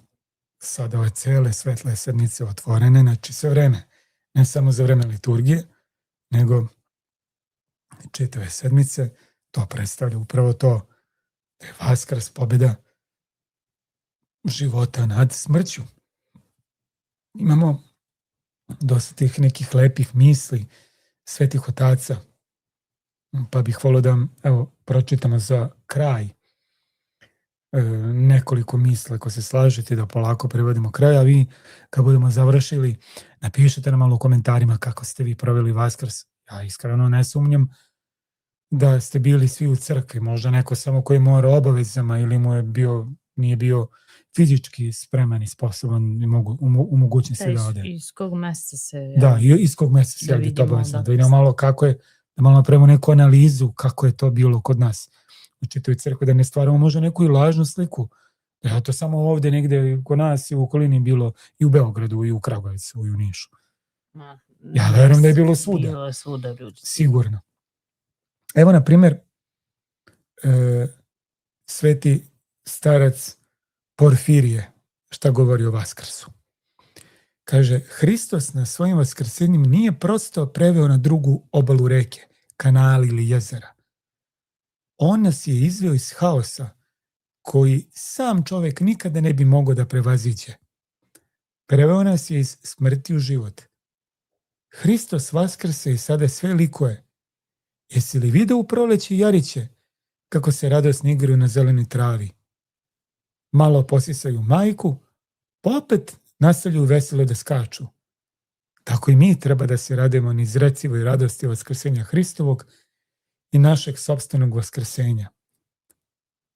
sada ove cele svetle sedmice otvorene, znači sve vreme, ne samo za vreme liturgije, nego čitave sedmice. To predstavlja upravo to da je Vaskrs, pobjeda života nad smrću. Imamo dosta tih nekih lepih misli svetih otaca, pa bih volio da pročitamo za kraj nekoliko misle ako se slažete da polako prevodimo kraj, a vi kad budemo završili napišite nam malo u komentarima kako ste vi proveli Vaskrs. Ja iskreno ne sumnjam da ste bili svi u crkvi, možda neko samo koji mora obavezama ili mu je nije bio fizički spreman i sposoban i u mogućnosti da ode. Iz kog mjeseca se... Da, iz kog mjeseca se radi to obavezno. Da vidimo malo kako je, da malo napravimo neku analizu kako je to bilo kod nas u čitavoj crkvi, da ne stvaramo možda neku i lažnu sliku. Ja to samo ovdje negdje kod nas i u okolini bilo i u Beogradu i u Kragujevcu i u Nišu. Ja verujem da je bilo svuda. Bilo je svuda, ljudi. Sigurno. Evo, na primjer, sveti starac Porfirije, šta govori o Vaskrsu. Kaže, Hristos na svojim vaskrsenjima nije prosto preveo na drugu obalu reke, kanali ili jezera. On nas je izveo iz haosa koji sam čovjek nikada ne bi mogao da prevaziđe. Preveo nas je iz smrti u život. Hristos vaskrse i sada sve likuje. Jesi li vidio u proleće jariće kako se radosno igraju na zelenoj travi? Malo posisaju majku, pa opet nastavljaju veselo da skaču. Tako i mi treba da se radimo niz recivoj radosti vaskrsenja Hristovog i našeg sopstvenog vaskrsenja.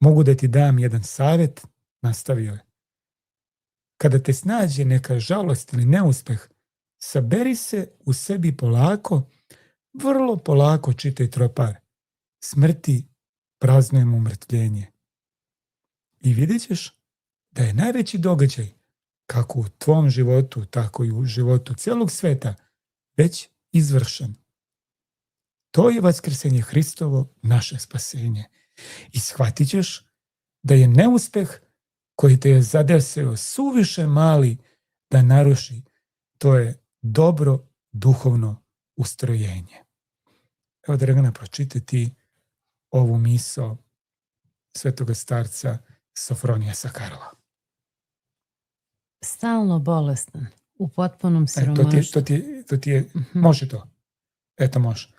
Mogu da ti dam jedan savjet, nastavio je. Kada te snađe neka žalost ili neuspeh, saberi se u sebi polako, vrlo polako čitaj tropar. Smrti praznujemo umrtvljenje. I vidjet ćeš da je najveći događaj, kako u tvom životu, tako i u životu celog sveta, već izvršen. To je vaskrsenje Hristovo, naše spasenje. I shvatit ćeš da je neuspeh koji te je zadesio suviše mali da naruši. To je dobro duhovno ustrojenje. Evo, Dragana, pročitaj ti ovu misao svetoga starca Sofronija Sakarova. Stalno bolestan, u potpunom siromaštvu. To ti je, može to. Eto, može.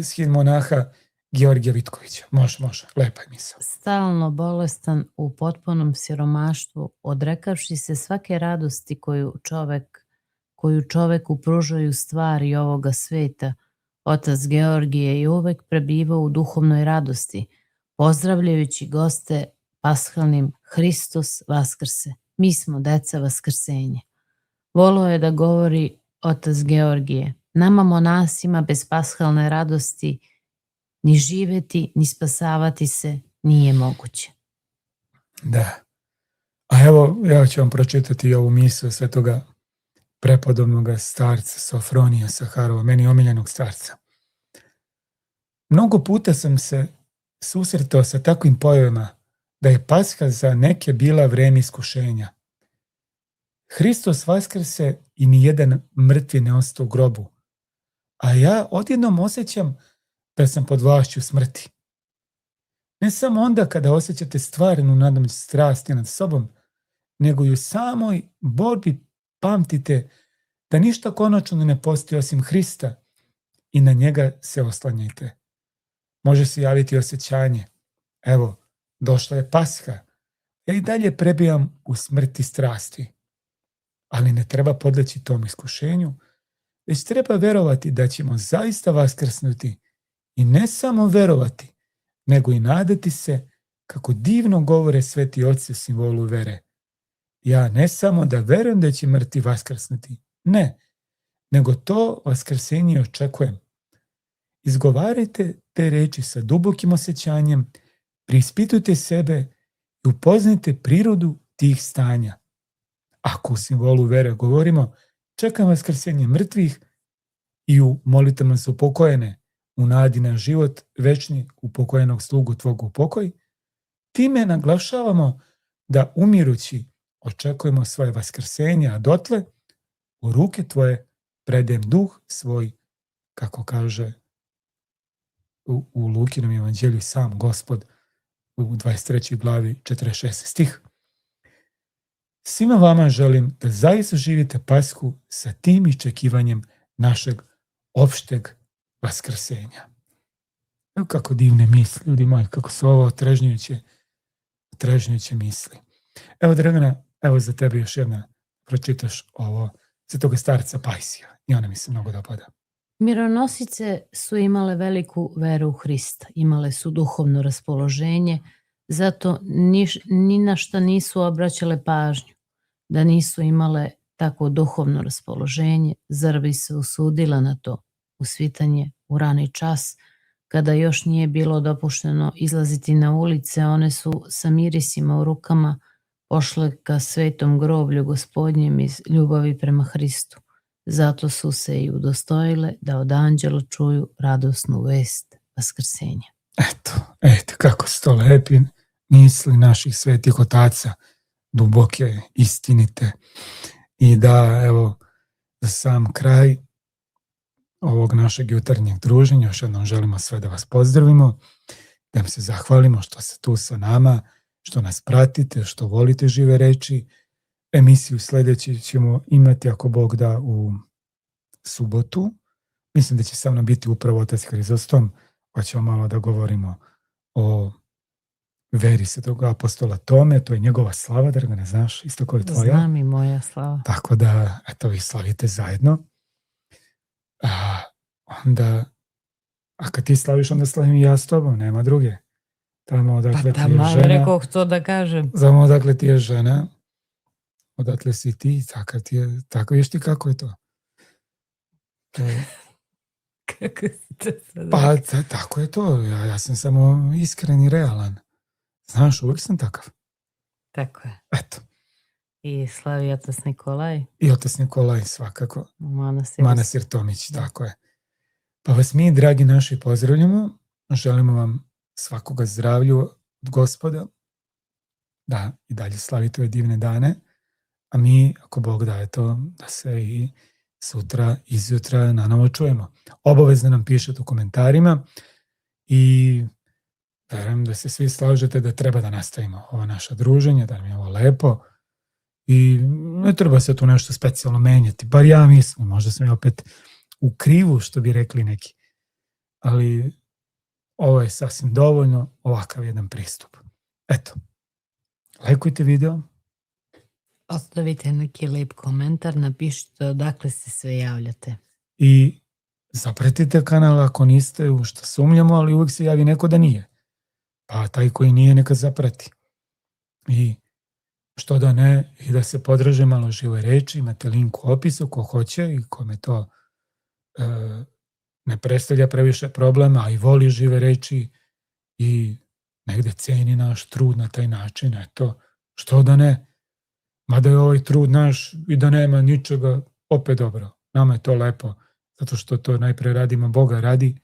Shin monaha Georgija Vitkovića. Može, lepa je misao. Stalno bolestan, u potpunom siromaštvu, odrekavši se svake radosti koju čoveku pružaju stvari ovoga sveta, otac Georgije je uvek prebivao u duhovnoj radosti, pozdravljajući goste pashalnim Hristos vaskrse. Mi smo deca vaskrsenja. Voleo je da govori otac Georgije. Nama monasima bez pashalne radosti ni živeti, ni spasavati se nije moguće. Da. A evo, ja ću vam pročitati ovu misao svetoga prepodobnog starca Sofronija Saharova, meni omiljenog starca. Mnogo puta sam se susretao sa takvim pojavama da je Pasha za neke bila vreme iskušenja. Hristos vaskrse i nijedan mrtvi ne ostao u grobu, a ja odjednom osjećam da sam pod vlašću smrti. Ne samo onda kada osjećate stvarnu nadam strasti nad sobom, nego i u samoj borbi pamtite da ništa konačno ne postoji osim Hrista i na njega se oslanjajte. Može se javiti osjećanje. Evo, došla je Pasha. Ja i dalje prebijam u smrti strasti. Ali ne treba podleći tom iskušenju, već treba verovati da ćemo zaista vaskrsnuti i ne samo verovati, nego i nadati se kako divno govore sveti oci u simbolu vere. Ja ne samo da verujem da će mrtvi vaskrsnuti, ne, nego to vaskrsenje očekujem. Izgovarajte te reči sa dubokim osjećanjem, preispitujte sebe i upoznajte prirodu tih stanja. Ako u simbolu vere govorimo, čekam vaskrsenje mrtvih i u molitvama za upokojene, u nadi na život večni upokojenog slugu tvog upokoj, time naglašavamo da umirući očekujemo svoje vaskrsenje, a dotle u ruke tvoje predajem duh svoj, kako kaže u Lukinom evanđelju sam Gospod u 23. glavi 46. stih. Svima vama želim da zaista živite Pashu sa tim iščekivanjem našeg opšteg vaskrsenja. Evo kako divne misli, ljudi moji, kako su ovo otrežnjujuće misli. Evo, Dragana, evo za tebe još jedna, pročitaš ovo za toga starca Pajsija. I ona mi se mnogo dopada. Mironosice su imale veliku veru u Hrista, imale su duhovno raspoloženje, Zato ni na šta nisu obraćale pažnju, da nisu imale takvo duhovno raspoloženje, zar bi se usudila na to usvitanje u rani čas, kada još nije bilo dopušteno izlaziti na ulice, one su sa mirisima u rukama pošle ka svetom groblju Gospodnjem iz ljubavi prema Hristu. Zato su se i udostojile da od anđela čuju radosnu vest vaskrsenja. Eto kako su to lepi misli naših svetih otaca, duboke, istinite. I da, evo, za sam kraj ovog našeg jutarnjeg druženja još jednom želimo sve da vas pozdravimo, da vam se zahvalimo što ste tu sa nama, što nas pratite, što volite žive reči. Emisiju sljedeći ćemo imati, ako Bog da, u subotu. Mislim da će sa mnom biti upravo otac Hrizostom, pa ćemo malo da govorimo o veri svetog apostola Tome. To je njegova slava, da ga ne znaš, isto kao i tvoja. Znam i moja slava. Tako da, eto, vi slavite zajedno. A kad ti slaviš, onda slavim i ja s tobom, nema druge. Tamo odakle ti je žena. Rekao to da kažem. Samo odakle ti je žena, odatle si ti, tako viš ti kako je to. Kako si to sad? Pa tako je to, ja sam samo iskren i realan. Znaš, uvijek sam takav. Tako je. Eto. I slavi otac Nikolaj. I otac Nikolaj svakako. Manasir Tomić, tako je. Pa vas mi, dragi naši, pozdravljamo. Želimo vam svakoga zdravlju od Gospoda. Da, i dalje slavite ove divne dane. A mi, ako Bog daje to, da se i sutra, izjutra nanovo čujemo. Obavezno nam pišete u komentarima i verujem da se svi slažete da treba da nastavimo ovo naše druženje, da nam je ovo lepo i ne treba se tu nešto specijalno menjati. Bar ja mislim, možda sam ja opet u krivu, što bi rekli neki. Ali ovo je sasvim dovoljno, ovakav jedan pristup. Eto, lajkujte video. Ostavite neki lep komentar, napišite odakle se sve javljate. I zapratite kanal ako niste, u što sumnjamo, ali uvijek se javi neko da nije. Pa taj koji nije, neka zaprati. I što da ne, i da se podraže malo žive reči, imate link u opisu, ko hoće i kome to ne predstavlja previše problema, a i voli žive reči i negde ceni naš trud na taj način, eto, što da ne. Mada je ovaj trud naš i da nema ničega, opet dobro. Nama je to lepo, zato što to najpre radimo Boga radi,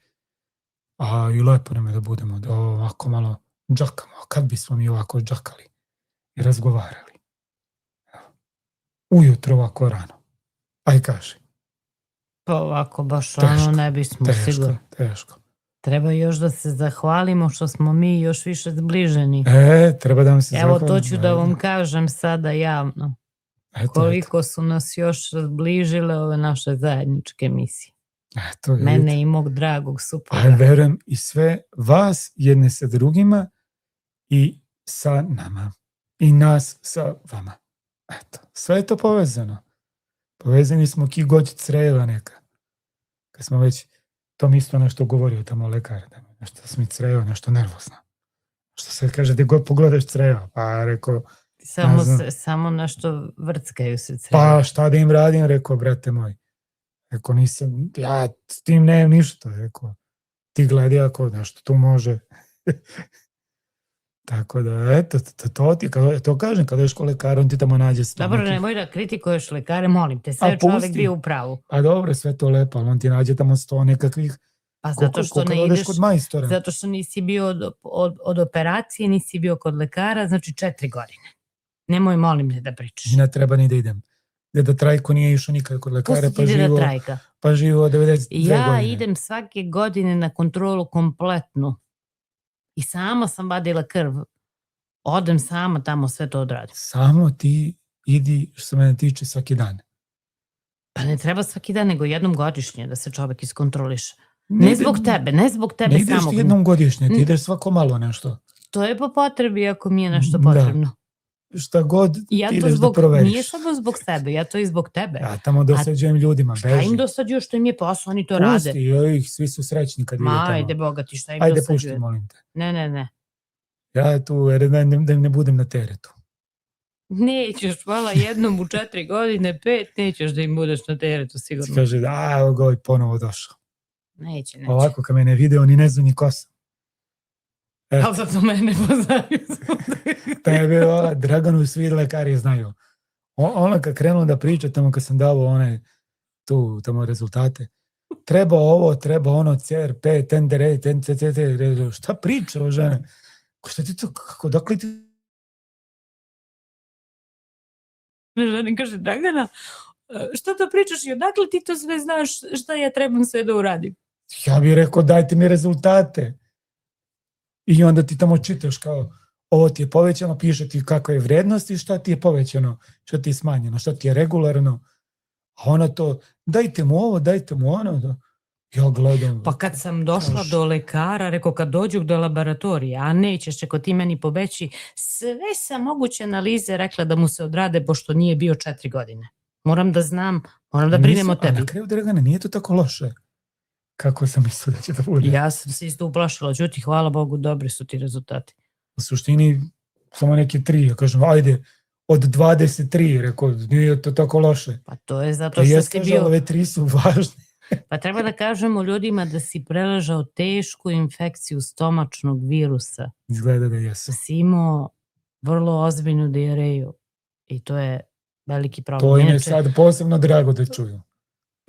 a i lepo nam je da budemo, da ovako malo džakamo. A kad bismo mi ovako džakali i razgovarali? Ujutro ovako rano. Aj kaži. Pa ovako baš rano ne bismo sigurno. Teško. Treba još da se zahvalimo što smo mi još više zbliženi. Treba da vam se zahvalimo. Evo to ću da vam kažem sada javno. Koliko su nas još zbližile ove naše zajedničke misije. Mene i mog dragog supruga. A verujem i sve vas jedne sa drugima i sa nama. I nas sa vama. Eto, sve je to povezano. Povezani smo ki god creva neka. Kad smo već to mi isto nešto govorio tamo lekar, da nešto sam mi creva, nešto nervozno. Što se kaže, gdje god pogledaš creva, pa rekao... Samo nešto vrckaju se creva. Pa šta da im radim, rekao, brate moj. Rekao, nisam, ja s tim nemam ništa, rekao. Ti gledaj ako nešto tu može. Tako da, eto, to kažem, kada ješ ko lekar, on ti tamo nađe sve. Dobro, nemoj da kritikuješ lekare, molim te, sve čovjek bio u pravu. A dobro, sve to lepo, ali on ti nađe tamo 100 nekakvih, pa zato što ne ideš, kod majstora. Zato što nisi bio od operacije, nisi bio kod lekara, znači 4 godine. Nemoj, molim te da pričaš. Ne treba ni da idem. Deda Trajko nije išao nikad kod lekara, pa živo 92 godine. Ja idem svake godine na kontrolu kompletnu. I sama sam vadila krv. Odem sama tamo sve to odradim. Samo ti idi, što se mene tiče, svaki dan. Pa ne treba svaki dan, nego jednom godišnje da se čovjek iskontroliše. Ne zbog tebe samog. Ne ideš ti jednom godišnje, ti ideš svako malo nešto. To je po potrebi ako mi je nešto potrebno. Šta god ti ideš da proveriš. Nije samo zbog sebe, ja to i zbog tebe. Ja tamo dosađujem ljudima, beži. Šta im dosađuju što im je posao, oni to rade. Pusti, svi su srećni kad ide tamo. Ajde, Boga ti, šta im dosađuju. Ajde, pušti, molim te. Ne. Ja tu, da im ne budem na teretu. Nećeš, hvala, jednom u 4 godine, 5, nećeš da im budeš na teretu, sigurno. Kaže, evo ga ovaj ponovo došao. Neće. Ovako, kad me ne video, ni ne znam ni ko sam. Ali zato mene poznaju. Tebe, Draganu svi lekari znaju. Ona kad krenula da priča, tamo kad sam dao one tamo rezultate, treba ovo, treba ono, CRP, tendere, šta priča o žene? Šta ti to, kako, dakle ti... Žena kaže, Dragana, šta to pričaš i odakle ti to sve znaš, šta ja trebam sve da uradim? Ja bih rekao, dajte mi rezultate. I onda ti tamo čitaš kao, ovo ti je povećano, piše ti kakva je vrednost i šta ti je povećano, šta ti je smanjeno, šta ti je regularno. A ona to, dajte mu ovo, dajte mu ono. Ja gledam. Pa kad sam došla do lekara, rekao kad dođu do laboratorija, a nećeš, reko ti meni pobeći, sve sa moguće analize rekla da mu se odrade, pošto nije bio 4 godine. Moram da znam, moram da brinem o tebi. A na kraju, Dragane, nije to tako loše. Kako sam mislila da će da bude. Ja sam se isto uplašila, ćuti, hvala Bogu, dobri su ti rezultati. U suštini, samo neke 3, ja kažem, ajde, od 23, rekao, nije to tako loše. Pa to je zato što si bio... Ove 3 su važne. Pa treba da kažemo ljudima da si preležao tešku infekciju stomačnog virusa. Izgleda da jesu. Da si imao vrlo ozbiljnu dijareju i to je veliki problem. To im je sad posebno drago da čuju.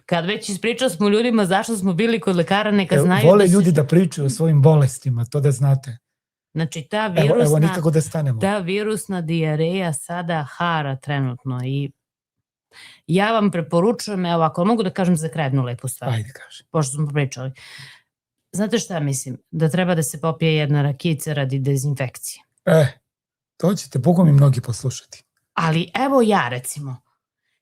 Kad već ispričao smo ljudima zašto smo bili kod lekara, neka znaju vole ljudi da pričaju o svojim bolestima, to da znate. Znači evo nikako da stanemo. Ta virusna dijareja sada hara trenutno i ja vam preporučujem, evo ako mogu da kažem za kraj jednu lepu stvar. Ajde kažem. Pošto smo pričali. Znate šta mislim? Da treba da se popije jedna rakijica radi dezinfekcije. To ćete Bogom i mnogi poslušati. Ali evo ja recimo,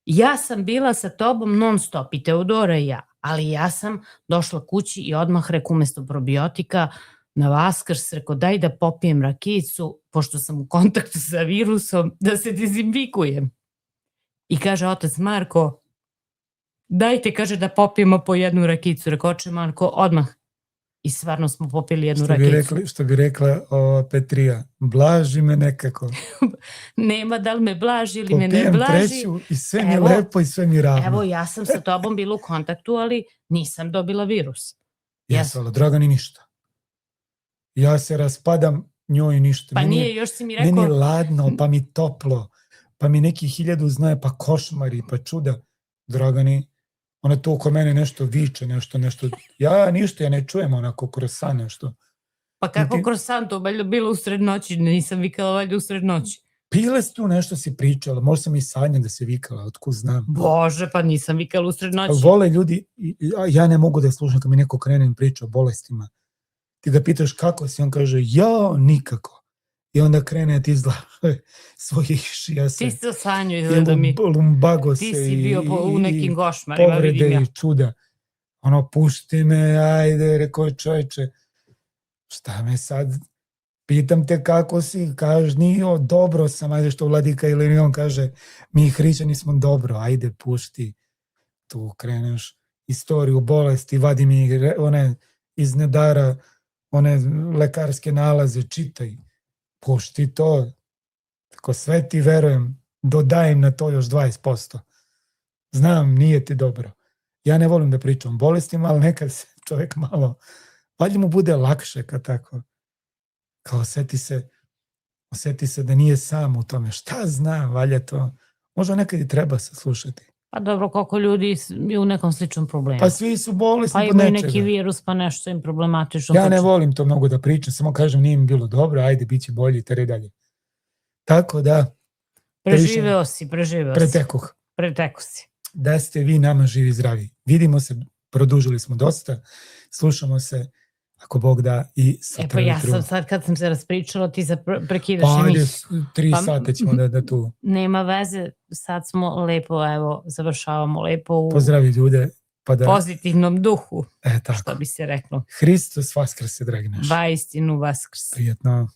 ja sam bila sa tobom non stop i Teodora i ja, ali ja sam došla kući i odmah rekao umesto probiotika na Vaskrs, rekao daj da popijem rakijicu, pošto sam u kontaktu sa virusom, da se dezinfikujem. I kaže otac Marko, dajte, kaže da popijemo po jednu rakijicu. Rekao oče Marko, odmah. I stvarno smo popili jednu rakijicu. Što bi rekla Petrija, blaži me nekako. Nema da li me blaži ili me ne blaži. Popijem treću i sve mi je lepo i sve mi je ravno. Evo, ja sam sa tobom bila u kontaktu, ali nisam dobila virus. Jesu, ali Dragani ništa. Ja se raspadam, njoj ništa. Pa nije, još si mi rekao... Meni je ladno, pa mi toplo, pa mi neki 1000 znaje, pa košmari, pa čuda. Dragani, ona tu oko mene nešto viče, nešto. Ja ništa, ja ne čujem onako kroz san nešto. Pa kako kroz san, to valjda bilo u sred noći, nisam vikala valjda u sred noći. Pile tu nešto si pričala, možda sam i sanjam da si vikala, otkud znam. Bože, pa nisam vikala u sred noći. Vole ljudi, ja ne mogu da slušam kad mi neko krene i priča o bolestima. Ti ga pitaš kako si, on kaže, ja nikako. I onda krene ti izlaže svoje šijase. Ti se sanju izgleda mi. Lumbagose ti si bio u nekim košmarima. Povrede i čuda. Ono, pušti me, ajde, rekao čovječe. Šta me sad? Pitam te kako si, kažeš, nije dobro sam, ajde što Vladika ili on kaže, mi hrišćani smo dobro, ajde pušti. Tu kreneš istoriju bolesti, vadi mi one iz nedara, one lekarske nalaze, čitaj. Pušti to, tako sve ti verujem, dodajem na to još 20%. Znam, nije ti dobro. Ja ne volim da pričam o bolestima, ali nekad se čovjek malo, valjda mu bude lakše kad tako, kao osjeti se da nije sam u tome. Šta znam, valjda to, možda nekad i treba se slušati. Pa dobro, koliko ljudi je u nekom sličnom problemu. Pa svi su bolesni pa po nečega. Pa imaju neki virus, pa nešto im problematično. Ja ne volim to mnogo da pričam, samo kažem nije mi bilo dobro, ajde, bit će bolje i tere dalje. Tako da... Preživeo si. Pretekuh si. Da ste vi nama živi i zdravi. Vidimo se, produžili smo dosta, slušamo se, ako Bog da, i sutra. Pa ja sam sad kad sam se raspričala, ti prekidaš pa ajde, 3 sata ćemo da tu. Nema veze, sad smo lepo, evo, završavamo lepo u pozdravi ljude. Pa da, pozitivnom duhu, tako. što bi se reklo. Hristos vaskrse, dragi naši. Vaistinu vaskrs. Prijetno.